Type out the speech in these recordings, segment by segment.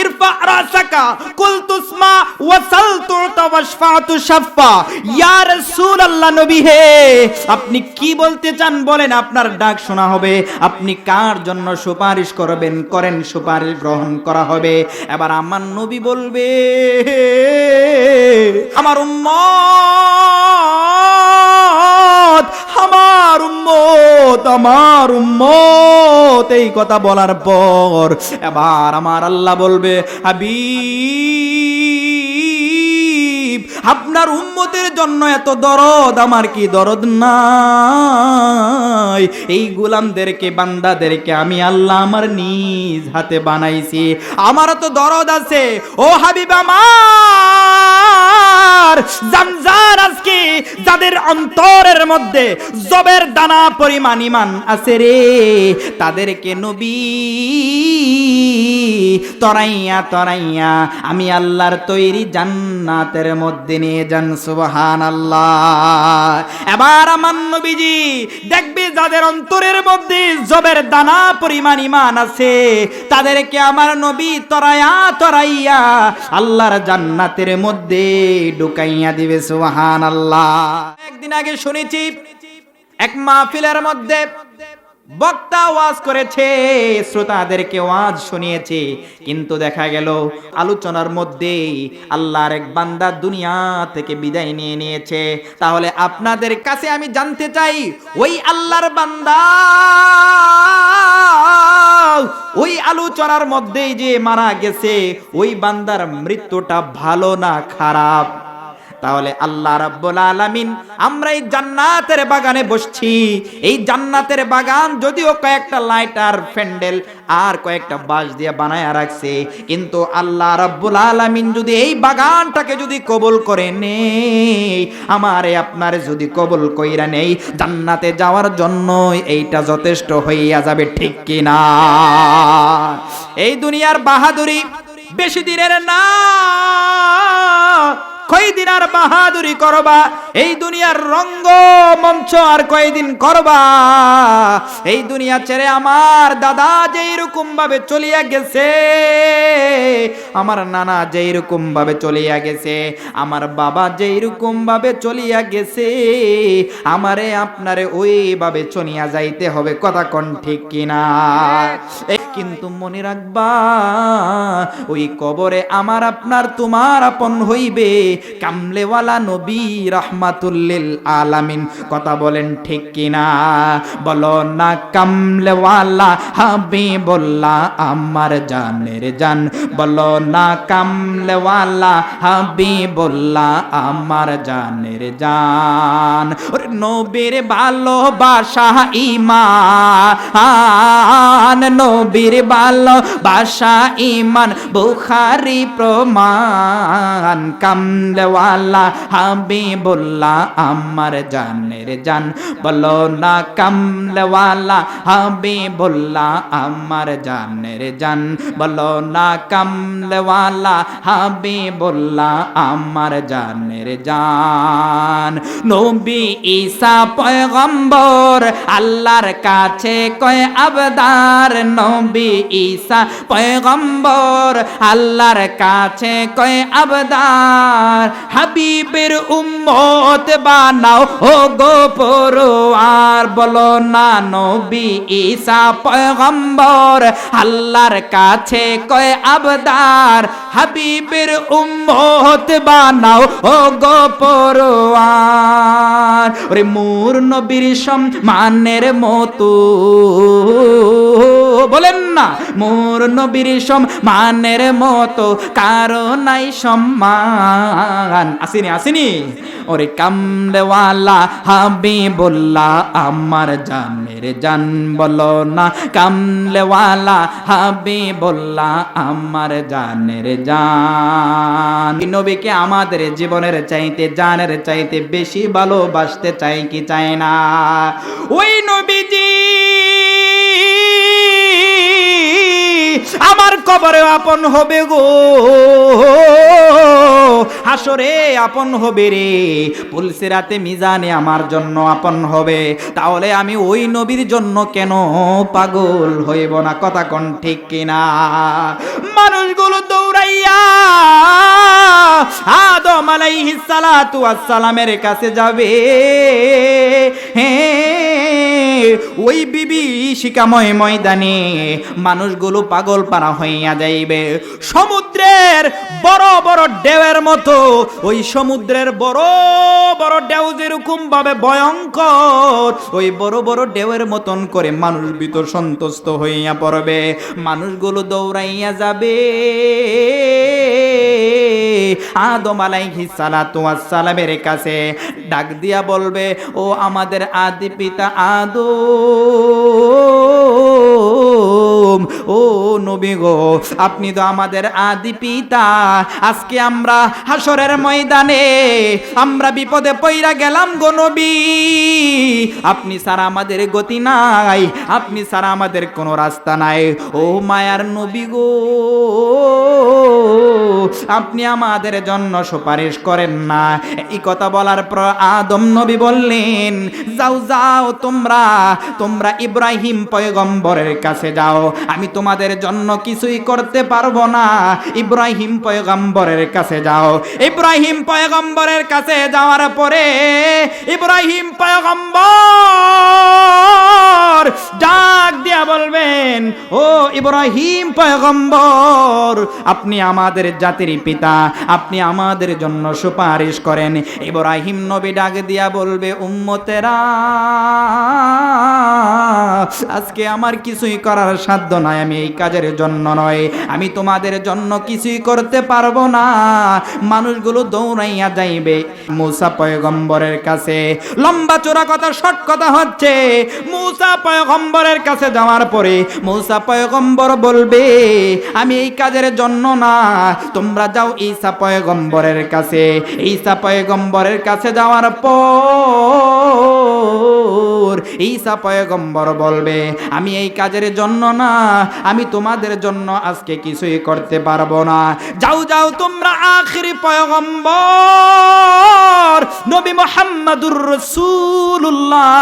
ইরফা রাসাকা কুল তুসমা ওয়াসাল তুতা ওয়াশফাতু শাফা। ইয়া রাসূলুল্লাহ, নবী হে, আপনি কি বলতে চান বলেন, আপনার ডাক শোনা হবে। আপনি কার জন্য সুপারিশ করবেন, করেন, সুপারিশ গ্রহণ করা হবে। এবার আমার নবী বলবে, আমার উম্মত, আমার উম্মত, আমার উম্মত। এই কথা বলার পর এবার আমার আল্লাহ বলবে, হাবিব, আপনার উম্মতের জন্য এত দরদ, আমার কি দরদ নাই? এই গোলামদেরকে, বান্দাদেরকে আমি আল্লাহ আমার নিজ হাতে বানাইছি, আমার তো দরদ আছে। ও হাবিব আমার, জানজার আজকে যাদের অন্তরের মধ্যে জবের দানা পরিমাণ ঈমান আছে রে, তাদেরকে নবী তরাইয়া তরাইয়া আমি আল্লাহর তৈরি জান্নাতের মধ্যে নিয়ে যান। সুবহানাল্লাহ। এবার আমার নবীজি দেখবে যাদের অন্তরের মধ্যে জবের দানা পরিমাণ ঈমান আছে, তাদেরকে আমার নবী তরাইয়া তরাইয়া আল্লাহর জান্নাতের মধ্যে ঢুকাইয়া দিবে। সুবহানাল্লাহ। একদিন আগে শুনেছি এক মাহফিলের মধ্যে বক্তা ওয়াজ করেছে, শ্রোতাদেরকে ওয়াজ শুনিয়েছে, কিন্তু দেখা গেল আলোচনার মধ্যে আল্লাহর এক বান্দা দুনিয়া থেকে বিদায় নিয়ে নিয়েছে। তাহলে আপনাদের কাছে আমি জানতে চাই, ওই আল্লাহর বান্দা ওই আলোচনার মধ্যেই যে মারা গেছে, ওই বান্দার মৃত্যুটা ভালো না খারাপ? তাহলে আল্লাহ রাব্বুল আলামিন, আমরা এই জান্নাতের বাগানে বসছি, এই জান্নাতের বাগান যদিও কয়েকটা লাইট আর প্যান্ডেল আর কয়েকটা বাঁশ দিয়ে বানায়া রাখছে, কিন্তু আল্লাহ রাব্বুল আলামিন যদি এই বাগানটাকে যদি কবুল করে নেই, আমারে আপনারে যদি কবুল কইরা নেই, জান্নাতে যাওয়ার জন্য এইটা যথেষ্ট হইয়া যাবে, ঠিক কি না? এই দুনিয়ার বাহাদুরি বেশি দিনের না, কয়দিন আর বাহাদুরি করবা? এই দুনিয়ার রঙ্গ মঞ্চ আর কয়দিন করবা? এই দুনিয়া ছেড়ে আমার দাদা যেই রকম ভাবে চলিয়া গেছে, আমার নানা যেই রকম ভাবে চলিয়া গেছে, আমার বাবা যেই রকম ভাবে চলিয়া গেছে, আমারে আপনারে ওইভাবে চলিয়া যাইতে হবে। কথা কোন ঠিক কিনা? কিন্তু মনে রাখবা, ওই কবরে আমার আপনার তোমার আপন হইবে কামলেওয়ালা নবী রাহমাতুল্লিল আলামিন। কথা বলেন ঠিক কিনা? বলো না কামলেওয়ালা হাবিবুল্লাহ আমার জানের জান। বলো না কামলেওয়ালা হাবিবুল্লাহ আমার জানের জান। ওরে নবীর ভালোবাসা ঈমান, নবীর ভালোবাসা ঈমান, বুখারী প্রমাণ। কামলেওয়ালা হাবিবুল্লাহ আমার জানের জান। বলো না কামলেওয়ালা হাবিবুল্লাহ আমার জানের জান। বলো না কামলেওয়ালা হাবিবুল্লাহ আমার জানের জান। নবী ঈসা পয়গম্বর আল্লাহর কাছে কয় আবদার। নবী ঈসা পয়গম্বর আল্লাহর কাছে কয় আবদার, হাবিবের উম্মত বানাও ও গো পরওয়ার। বলো না নবী ঈসা পয়গম্বর আল্লাহর কাছে কয় আবদার, হাবিবের উম্মত বানাও ও গো পরওয়ার। ওরে মোর নবীর সম্মানের মতো, বলেন না মোর নবীর সম্মানের মতো কারো নাই সম্মান। আসেনি আসেনি? ওরে কামলেওয়ালা হাবিবুল্লাহ আমার জানের জান। বলো না কামলেওয়ালা হাবিবুল্লাহ আমার জানের জান। নবীকে আমাদের জীবনের চাইতে, জানের চাইতে বেশি ভালোবাসতে চাই কি চাই না? ওই নবীজি আমার কবরে আপন হবে গো, হাসরে আপন হবে রে, পুলসিরাতে মিজানে আমার জন্য আপন হবে। তাহলে আমি ওই নবীর জন্য কেন পাগল হইব না? কথা কোন ঠিক কিনা? মানুষগুলো দৌড়াইয়া আদম আলাইহিস সালাতু ওয়াস সালামের কাছে যাবে। ওই বিভীষিকাময় ময়দানে মানুষগুলো পাগল পারা হইয়া যাইবে। সমুদ্রের বড় বড় ঢেউয়ের মতো, ওই সমুদ্রের বড় বড় ঢেউ যেরকম ভাবে ভয়ঙ্কর, ওই বড় বড় ঢেউয়ের মতন করে মানুষ ভিতর সন্তুষ্ট হইয়া পড়বে। মানুষগুলো দৌড়াইয়া যাবে আদম আলাইহিস সালাতু ওয়াস সালামের কাছে, ডাক দিয়া বলবে, ও আমাদের আদি পিতা আদম, ও নবী গো, আপনি তো আমাদের আদি পিতা। আজকে আমরা হাসরের ময়দানে আমরা বিপদে পইরা গেলাম গো নবী, আপনি ছাড়া আমাদের গতি নাই, আপনি ছাড়া আমাদের কোনো রাস্তা নাই। ও মায়ার নবী গো, আপনি আমাদের জন্য সুপারিশ করেন না। এই কথা বলার পর আদম নবী বললেন, যাও যাও, তোমরা ইব্রাহিম পয়গম্বরের কাছে যাও, আমি তোমাদের জন্য কিছুই করতে পারবো না। ইব্রাহিম পয়গম্বরের কাছে যাও। ইব্রাহিম পয়গম্বরের কাছে যাওয়ার পরে ইব্রাহিম পয়গম্বর ডাক দিয়া বলবেন, ও ইব্রাহিম পয়গম্বর, আপনি আমাদের জাতির পিতা, আপনি আমাদের জন্য সুপারিশ করেন। ইব্রাহিম নবী ডাক দিয়া বলবে, উম্মতেরা, আজকে আমার কিছুই করার সাধ্য নাই, আমি এই কাজের জন্য নয়, আমি তোমাদের জন্য কিছুই করতে পারবো না। মানুষগুলো দৌড়াইয়া যাইবে মূসা পয়গম্বরের কাছে। লম্বা চোরা কথা, শর্ট কথা হচ্ছে, মূসা পয়গম্বরের কাছে যাওয়ার পরে মূসা পয়গম্বর বলবে, আমি এই কাজের জন্য না, তোমরা যাও ঈসা পয়গম্বরের কাছে। ঈসা পয়গম্বরের কাছে যাওয়ার পর ঈসা পয়গম্বর বলবে, আমি এই কাজের জন্য না, আমি তোমাদের জন্য আজকে কিছুই করতে পারবো না। যাও যাও, তোমরা আখিরি পয়গম্বর নবী মুহাম্মদুর রাসূলুল্লাহ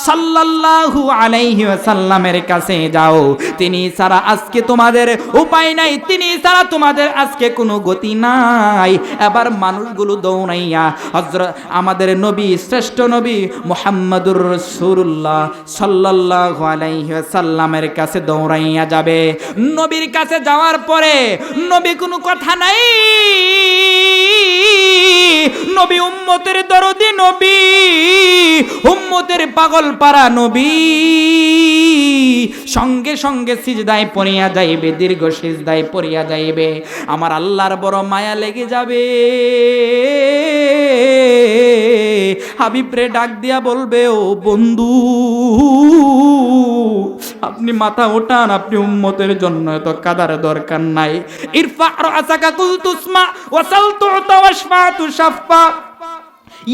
সাল্লাল্লাহু আলাইহি ওয়াসাল্লামের কাছে যাও, তিনি ছাড়া আজকে তোমাদের উপায় নাই, তিনি ছাড়া তোমাদের আজকে কোনো গতি নাই। এবার মানুষগুলো দৌড়াইয়া হযরত আমাদের নবী, শ্রেষ্ঠ নবী মুহাম্মদুর রাসূলুল্লাহ সাল্লাল্লাহু আলাইহি ওয়াসাল্লামের কাছে দৌড়াইয়া যাবে। নবীর কাছে যাওয়ার পরে নবী কোনো কথা নাই, নবী উম্মতের দরদি নবী, উম্মতের পাগল পারা নবী, সঙ্গে সঙ্গে সিজদায় পড়িয়া যাইবে, দীর্ঘ সিজদায় পড়িয়া যাইবে। আমার আল্লাহর বড় মায়া লেগে যাবে, হাবিবরে ডাক দিয়া বলবে, ও বন্ধু, আপনি মাথা ওঠান, আপনি উম্মতের জন্য এত কাদার দরকার নাই। ইরফা রাসাকা কুল তুসমা ওয়াসাল তুতা ওয়াশফা তুশাফা।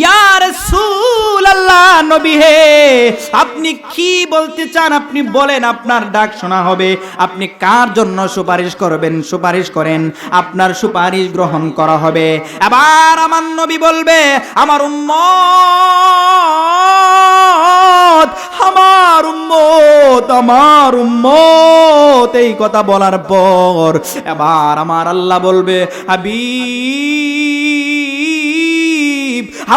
ইয়া রাসূলুল্লাহ, নবী হে, আপনি কি বলতে চান আপনি বলেন, আপনার ডাক শোনা হবে। আপনি কার জন্য সুপারিশ করবেন সুপারিশ করেন, আপনার সুপারিশ গ্রহণ করা হবে। এবার আমার নবী বলবে, আমার উম্মত, আমার উম্মত, আমার উম্মত। এই কথা বলার পর এবার আমার আল্লাহ বলবে, হাবিব,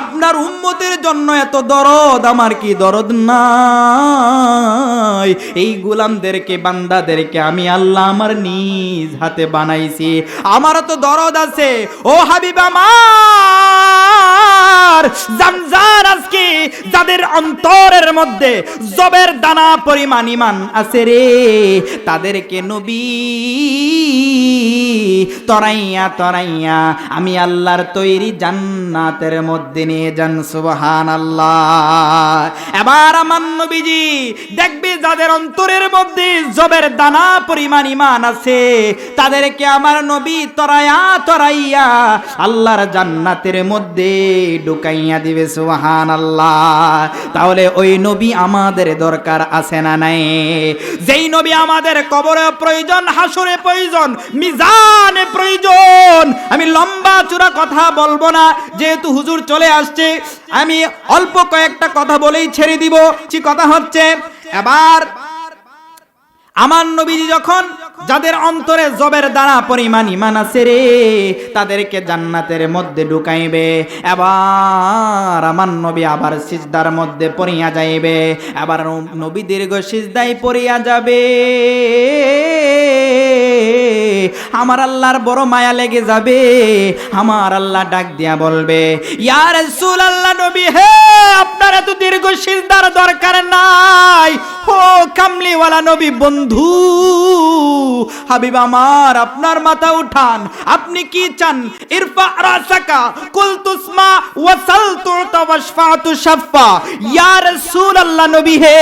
আপনার উম্মতের জন্য এত দরদ, আমার কি দরদ নাই? এই গোলামদেরকে, বান্দাদেরকে আমি আল্লাহ আমার নিজ হাতে বানাইছি, আমারও তো দরদ আছে। ও হাবিব আমার, জানজার আজকে যাদের অন্তরের মধ্যে জবের দানা পরিমাণ ঈমান আছে রে, তাদেরকে নবী তরাইয়া তরাইয়া আমি আল্লাহর তৈরি জান্নাতের মধ্যে নিয়ে যান। সুবহানাল্লাহ। এবার আমার নবীজি দেখবে যাদের অন্তরের মধ্যে জবের দানা পরিমাণ ঈমান আছে তাদেরকে আমার নবী তরাইয়া তরাইয়া আল্লাহর জান্নাতের মধ্যে ঢুকাইয়া দিবে। সুবহানাল্লাহ। তাহলে ওই নবী আমাদের দরকার আছে না নাই? যেই নবী আমাদের কবরে প্রয়োজন, হাসরে প্রয়োজন, মিজানে প্রয়োজন। আমি লম্বা চূড়া কথা বলবো না, যেহেতু হুজুর চলে আসছে আমি অল্প কয়েকটা কথা বলেই ছেড়ে দিব। যে কথা হচ্ছে এবার আমার নবীজি যখন যাদের অন্তরে জবের দানা পরিমাণ ঈমান আছে রে তাদেরকে জান্নাতের মধ্যে ঢুকাইবে। এবার আমার নবী আবার সিজদার মধ্যে পড়িয়া যাইবে। আবার নবী দীর্ঘ সিজদায় পড়িয়া যাবে। আমার আল্লাহর বড় মায়া লেগে যাবে। আমার আল্লাহ ডাক দিয়া বলবে, ইয়া রাসূলুল্লাহ, নবী হে, আপনার এত দীর্ঘ সিজদার দরকার নাই। ও কামলিওয়ালা নবী বন্ধু, হাবিব আমার, আপনার মাথা উঠান। আপনি কি চান? ইরফা রাসাকা কুল তুসমা ওয়াসাল তুতা ওয়াশফাতু শাফা। ইয়া রাসূলুল্লাহ, নবী হে,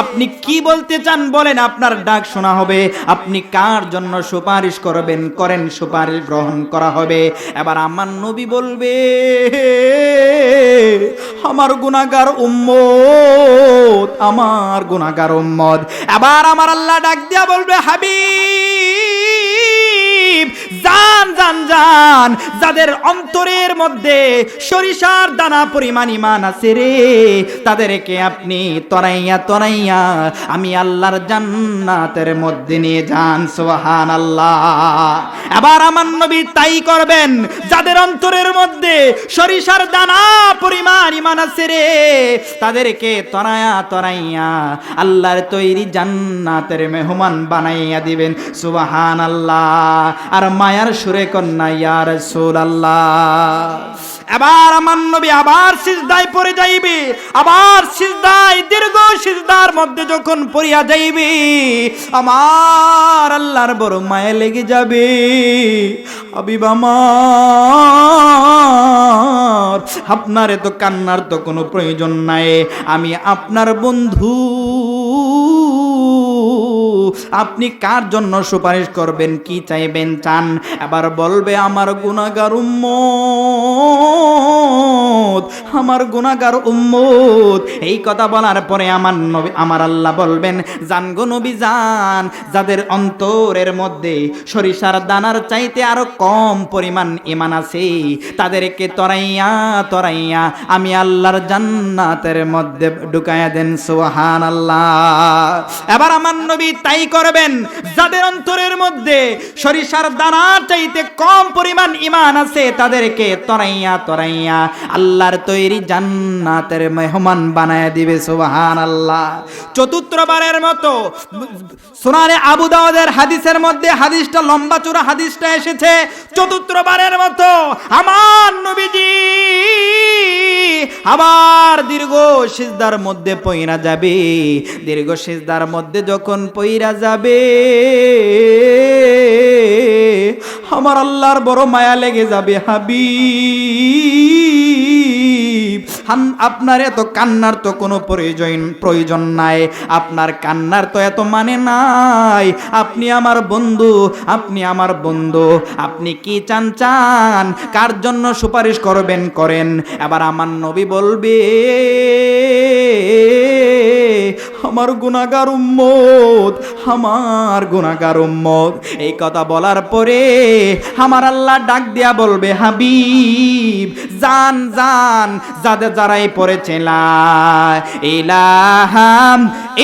আপনি কি বলতে চান বলেন, আপনার ডাক শোনা হবে। আপনি কার জন্য সুপারিশ করবেন করেন, সুপারিশ গ্রহণ করা হবে। এবার আমার নবী বলবে, আমার গুনাহগার উম্মত, আমার গুনাহগার উম্মত। এবার আমার আল্লাহ ডাক দিয়া বলবে, হাবিব জান জান জান, যাদের অন্তরের মধ্যে সরিষার দানা পরিমাণ ঈমান আছে রে তাদেরকে আপনি তরাইয়া তরাইয়া আমি আল্লাহর জান্নাতের মধ্যে নিয়ে যান। সুবহানাল্লাহ। এবার আমার নবী তাই করবেন। যাদের অন্তরের মধ্যে সরিষার দানা পরিমাণ ঈমান আছে রে তাদেরকে তরাইয়া তরাইয়া আল্লাহর তৈরি জান্নাতের মেহমান বানাইয়া দিবেন। সুবহানাল্লাহ। আর মায়ার সুরে কন্যা, ইয়া রাসূলুল্লাহ। এবার আমার নবী আবার সিজদায় পড়ে যাইবে। আবার সিজদায়, দীর্ঘ সিজদার মধ্যে যখন পড়িয়া যাইবে আমার আল্লাহর বড় মায়া লেগে যাবে। হাবিব আমার, আপনার এত কান্নার তো কোনো প্রয়োজন নাই। আমি আপনার বন্ধু, আপনি কার জন্য সুপারিশ করবেন, কি চাইবেন চান? এবার বলবে, আমার গুনাহগার উম্মত, আমার গুনাহগার উম্মত। এই কথা বলার পরে আমার নবী, আমার আল্লাহ বলবেন, জান গো নবী জান, যাদের অন্তরের মধ্যে সরিষার দানার চাইতে আরো কম পরিমাণ ঈমান আছে তাদেরকে তরাইয়া তরাইয়া আমি আল্লাহর জান্নাতের মধ্যে ঢুকাইয়া দেন। সুবহানাল্লাহ। এবার আমার নবী তাই করবেন। যাদের অন্তরের মধ্যে সরিষার দানার চাইতে কম পরিমাণ ঈমান আছে তাদেরকে তরাইয়া তরাইয়া আল্লাহর তৈরি জান্নাতের মেহমান বানায়া দিবে। সুবহানাল্লাহ। চতুর্থবারের মতো সুনানে আবু দাউদের হাদিসের মধ্যে, হাদিসটা লম্বা চূড়া হাদিসটা এসেছে, চতুর্থবারের মতো আমার নবীজি আবার দীর্ঘ সিজদার মধ্যে পইরা যাবে। দীর্ঘ সিজদার মধ্যে যখন পইরা যাবে আমার আল্লাহর বড় মায়া লেগে যাবে। হাবিব, আপনার এত কান্নার তো কোনো প্রয়োজন নাই। আপনার কান্নার তো এত মানে নাই। আপনি আমার বন্ধু, আপনি আমার বন্ধু। আপনি কি চান চান, কার জন্য সুপারিশ করবেন করেন। এবার আমার নবী বলবে, আমার গুনাহগার উম্মত, আমার গুনাহগার উম্মত। এই কথা বলার পরে আমার আল্লাহ ডাক দিয়া বলবে, হাবিব জান জান, যাদের যারাই পড়েছে লা ইলাহা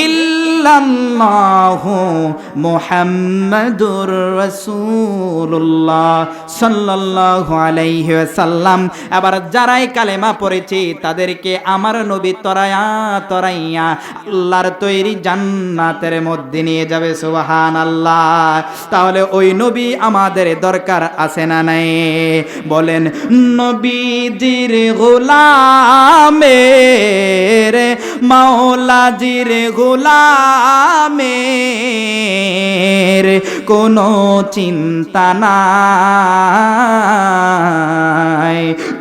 ইল্লাল্লাহু মুহাম্মাদুর রাসূলুল্লাহ সাল্লাল্লাহু আলাইহি ওয়াসাল্লাম, এবার যারাই কালেমা পড়েছে তাদেরকে আমার নবী তরাইয়া তরাইয়া আল্লাহর তৈরি জান্নাতের মধ্যে নিয়ে যাবে। সুবহানাল্লাহ। তাহলে ওই নবী আমাদের দরকার আছে না নাই? বলেন, নবীজির গোলামের, মাওলাজির গোলামের কোনো চিন্তা নাই।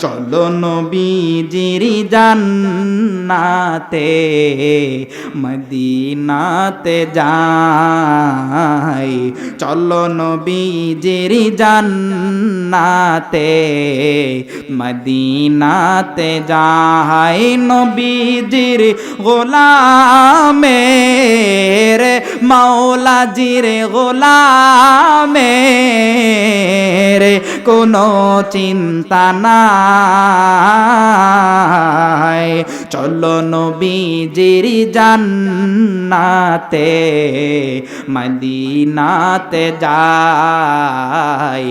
চলো নবীজির জান্নাতে মদিনাতে যাই, চলো নবীজির জান্নাতে মদিনাতে যাই। নবীজির গোলামের মাওলাজির গোলামের কোনো চিন্তা নাই। চলো নবীজির জান্নাতে মদিনাতে যাই।